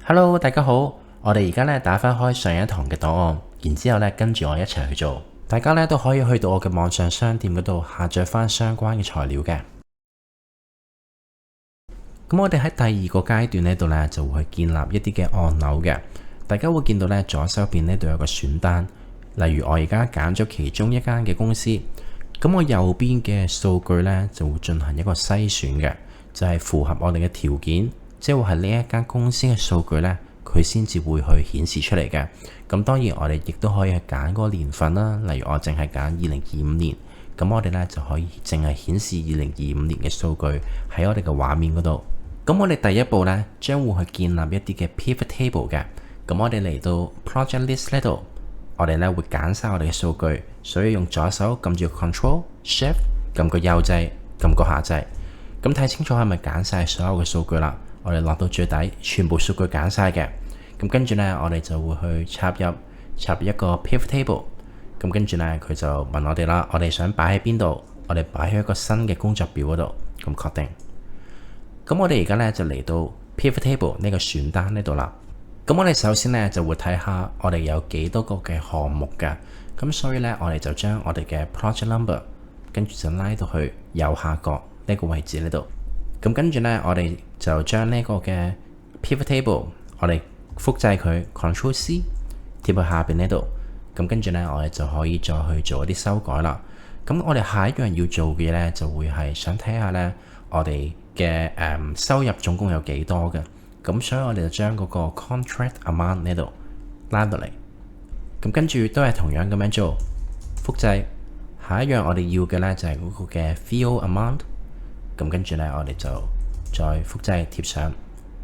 Hello，大家好，我哋而家打翻開上一堂嘅檔案，然之後跟住我一齊去做。大家都可以去到我嘅網上商店嗰度下載翻相關嘅材料嘅。咁我哋喺第二個階段呢度就會去建立一啲嘅按鈕嘅。大家會見到左手邊呢度有個選單，例如我而家揀咗其中一間嘅公司，咁我右邊嘅數據呢就會進行一個篩選嘅，就係符合我哋嘅條件。即係話係呢一間公司嘅數據呢，佢先至會去顯示出嚟嘅。咁當然我哋亦都可以去揀嗰個年份啦。例如我淨係揀2025年，咁我哋呢就可以淨係顯示2025年嘅數據喺我哋嘅畫面嗰度。咁我哋第一步呢，將會去建立一啲嘅 pivot table 嘅。咁我哋嚟到 project list 呢度，我哋呢會揀晒我哋嘅數據，所以用左手撳住 Control Shift， 撳個右掣，撳個下掣。咁睇清楚係咪揀晒所有嘅數據啦？我哋落到最底，全部數據揀晒嘅。咁跟住呢，我哋就會去插入一個 pivot table。咁跟住呢，佢就問我哋啦，我哋想擺喺邊度？我哋擺喺一個新嘅工作表嗰度。咁確定。咁我哋而家呢，就嚟到 pivot table 呢個選單呢度啦。咁我哋首先呢，就會睇下我哋有幾多個嘅項目嘅。咁所以呢，我哋就將我哋嘅 project number 跟住就拉到去右下角呢個位置呢度。咁跟住呢，我哋就將呢個嘅 pivot table， 我哋複製佢 Ctrl C 貼去下邊呢度。咁跟住呢，我哋就可以再去做一啲修改啦。咁我哋下一樣要做嘅嘢呢，就會係想睇下呢，我哋嘅收入總共有幾多嘅。咁所以我哋就將嗰個 contract amount 呢度拉落嚟。咁跟住都係同樣咁樣做，複製。下一樣我哋要嘅呢，就係嗰個嘅 field amount。咁跟住呢，我哋就再複製貼上。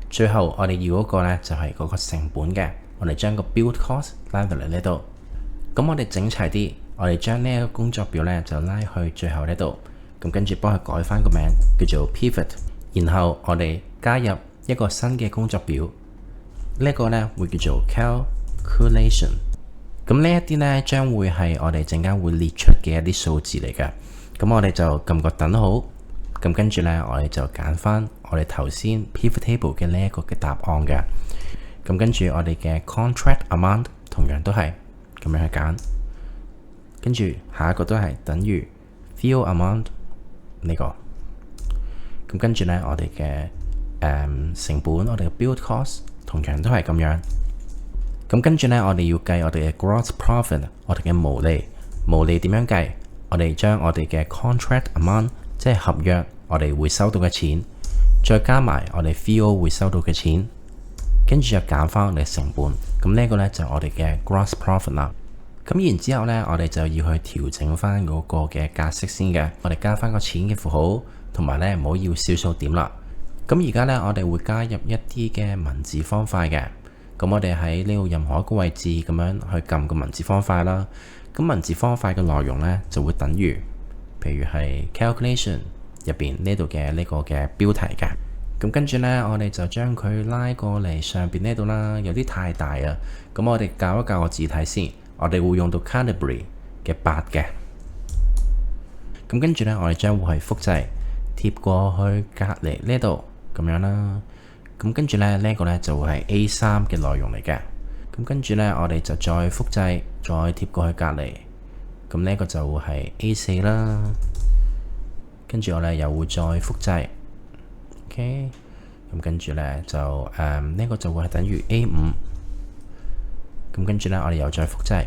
最後我哋要嗰個呢，就係嗰個成本嘅。我哋將個 build cost 拉到嚟呢度。咁我哋整齊啲，我哋將呢一個工作表呢，就拉去最後呢度。咁跟住幫佢改翻個名叫做 pivot。然後我哋加入一個新嘅工作表，呢個呢會叫做 calculation。咁呢一啲呢，將會係我哋陣間會列出嘅一啲數字嚟嘅。咁我哋就撳個等號。咁跟住呢，我哋就揀翻我哋頭先 pivot table 嘅呢一個嘅答案嘅。咁跟住我哋嘅 contract amount 同樣都係咁樣去揀。跟住下一個都係等於 field amount 呢個。咁跟住呢，我哋嘅成本，我哋嘅 build cost 同樣都係咁樣。咁跟住呢，我哋要計我哋嘅 gross profit， 我哋嘅毛利。毛利點樣計？我哋將我哋嘅 contract amount，即係合約我哋會收到嘅錢，再加埋我哋 field 會收到嘅錢，跟住就減翻我哋嘅成本。咁呢個呢，就係我哋嘅 gross profit 啦。咁然之後呢，我哋就要去調整翻嗰個嘅格式先嘅。我哋加翻個錢嘅符號，同埋呢唔好要小數點啦。咁而家呢，我哋會加入一啲嘅文字方塊嘅。咁我哋喺呢度任何一個位置咁樣去撳個文字方塊啦。咁文字方塊嘅內容呢，就會等於，譬如係 calculation 入邊呢度嘅呢個嘅標題嘅。咁跟住呢，我哋就將佢拉過嚟上邊呢度啦。有啲太大啊，咁我哋校一校個字體先。我哋會用到 Calibri 嘅8嘅。咁跟住呢，我哋將會係複製貼過去隔離呢度咁樣啦。咁跟住呢，呢個呢就會係 A3 嘅內容嚟嘅。咁跟住呢，我哋就再複製，再貼過去隔離。咁呢個就會係 A4 啦。跟住我哋又會再複製。OK。咁跟住呢，就呢個就會係等於 A5。咁跟住呢，我哋又再複製。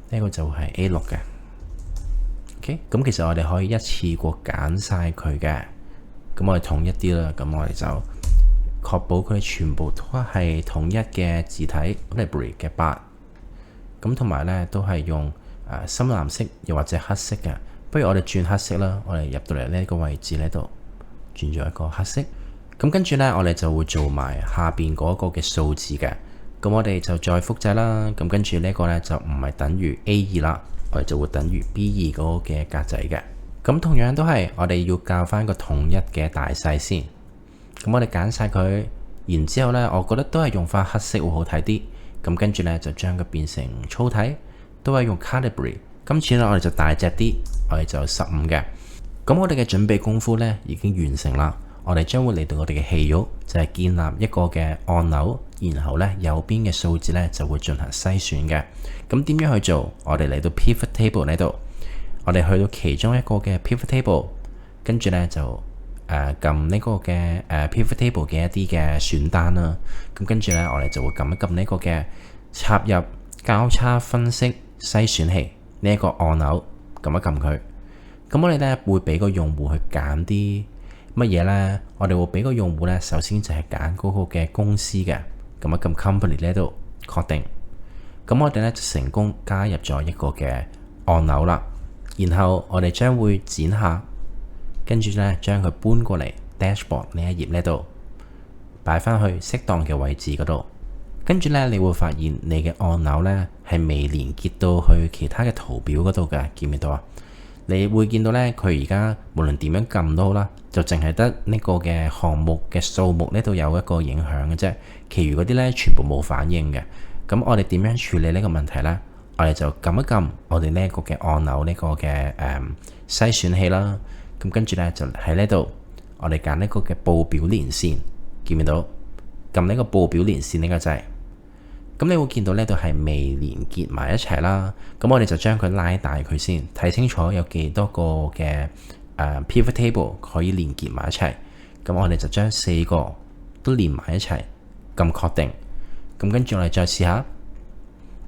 呢個就會係 A6 嘅。OK。咁其實我哋可以一次過揀晒佢嘅。咁我哋統一啲啦。咁我哋就確保佢全部都係統一嘅字體 Calibri 嘅8。咁同埋呢都係用深藍色又或者黑色嘅。不如我哋轉黑色啦。我哋入到嚟呢個位置呢度轉咗一個黑色。咁跟住呢，我哋就會做埋下邊嗰個嘅數字嘅。咁我哋就再複製啦。咁跟住呢個呢，就唔係等於 A2 啦，我哋就會等於 B2 嗰個嘅格仔嘅。咁同樣都係我哋要校翻個統一嘅大細先。咁我哋揀晒佢，然之後呢，我覺得都係用翻黑色會好睇啲。咁跟住呢，就將佢變成粗體，都係用 Calibri。今次呢，我哋就大隻啲，我哋就15嘅。咁我哋嘅準備功夫呢已經完成啦。我哋將會嚟到我哋嘅戲肉，就係建立一個嘅按鈕，然後呢右邊嘅數字呢就會進行篩選嘅。咁點樣去做？我哋嚟到 Pivot Table 呢度，我哋去到其中一個嘅 Pivot Table，跟住呢就撳呢個嘅Pivot Table 嘅一啲嘅選單啦。咁跟住呢，我哋就會撳一撳呢個嘅插入交叉分析篩選器呢一個按鈕，撳一撳佢。咁我哋呢會俾個用戶去揀啲乜嘢呢？我哋會俾個用戶呢，首先就係揀嗰個嘅公司嘅，撳一撳 Company 呢度確定。咁我哋呢就成功加入咗一個嘅按鈕啦。然後我哋將會剪下，跟住呢將佢搬過嚟 Dashboard 呢一頁呢度，擺翻去適當嘅位置嗰度。跟住呢，你會發現你嘅按鈕呢係未連結到去其他嘅圖表嗰度嘅，見唔見到啊？你會見到呢，佢而家無論點樣撳都好啦，就淨係得呢個嘅項目嘅數目呢度有一個影響嘅啫，其餘嗰啲呢全部冇反應嘅。咁我哋點樣處理呢個問題呢？我哋就撳一撳我哋呢一個嘅按鈕呢個嘅篩選器啦。咁跟住呢，就喺呢度，我哋揀呢個嘅報表連線，見唔見到？撳呢個報表連線呢個掣，咁你會見到呢度係未連結埋一齊啦。咁我哋就將佢拉大佢先，睇清楚有幾多個嘅Pivot Table 可以連結埋一齊。咁我哋就將4個都連埋一齊，撳確定。咁跟住我哋再試下，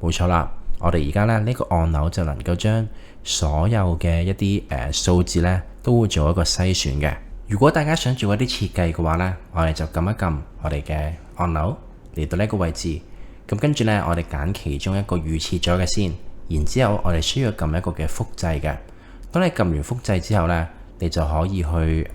冇錯啦。我哋而家呢個按鈕就能夠將所有嘅一啲數字呢都會做一個篩選嘅。如果大家想做一啲設計嘅話呢，我哋就撳一撳我哋嘅按鈕嚟到呢個位置。咁跟住呢，我哋揀其中一個預設咗嘅先，然之後我哋需要撳一個嘅複製嘅。當你撳完複製之後呢，你就可以去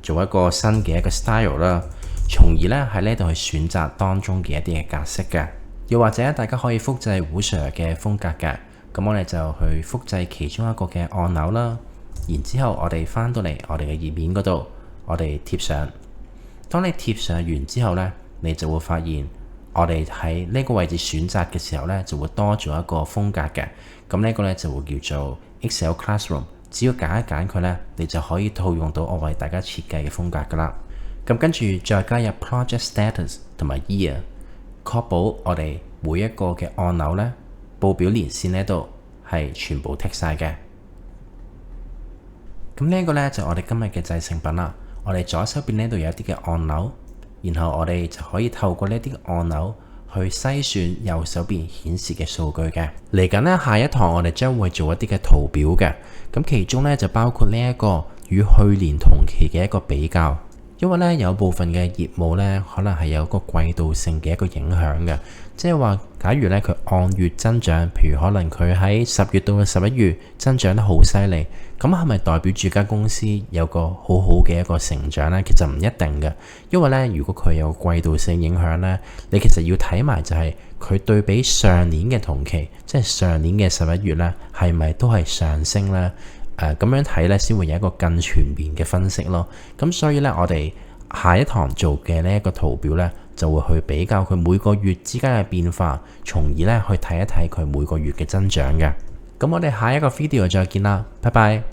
做一個新嘅一個 style 啦，從而呢喺呢度去選擇當中嘅一啲嘅格式嘅。又或者大家可以複製胡 Sir 嘅風格嘅，咁我哋就去複製其中一個嘅按鈕啦。然之後我哋翻到嚟我哋嘅頁面嗰度，我哋貼上。當你貼上完之後呢，你就會發現我哋喺呢個位置選擇嘅時候呢，就會多咗一個風格嘅。咁呢個呢，就會叫做 Excel Classroom。只要揀一揀佢呢，你就可以套用到我為大家設計嘅風格噶啦。咁跟住再加入 Project Status 同埋 Year， 確保我哋每一個嘅按鈕呢，報表連線呢度係全部剔晒嘅。咁呢個呢，就我哋今日嘅製成品啦。我哋左手邊呢度有一啲嘅按鈕，然後我哋就可以透過呢啲按鈕去篩選右手邊顯示嘅數據嘅。嚟緊呢，下一堂我哋將會做一啲嘅圖表嘅，咁其中呢，就包括呢一個與去年同期嘅一個比較。因為呢，有部分嘅業務呢，可能係有一個季度性嘅一個影響嘅，即係話假如呢，佢按月增長，譬如可能佢喺10月到11月增長得好犀利，咁係咪代表住間公司有個好好嘅一個成長呢？其實唔一定嘅，因為呢，如果佢有季度性影響呢，你其實要睇埋就係佢對比上年嘅同期，即係上年嘅11月呢，係咪都係上升呢？咁樣睇呢，先會有一個更全面嘅分析咯。咁所以呢，我哋下一堂做嘅呢一個圖表呢，就會去比較佢每個月之間嘅變化，從而呢去睇一睇佢每個月嘅增長嘅。咁我哋下一個 video 再見啦，拜拜。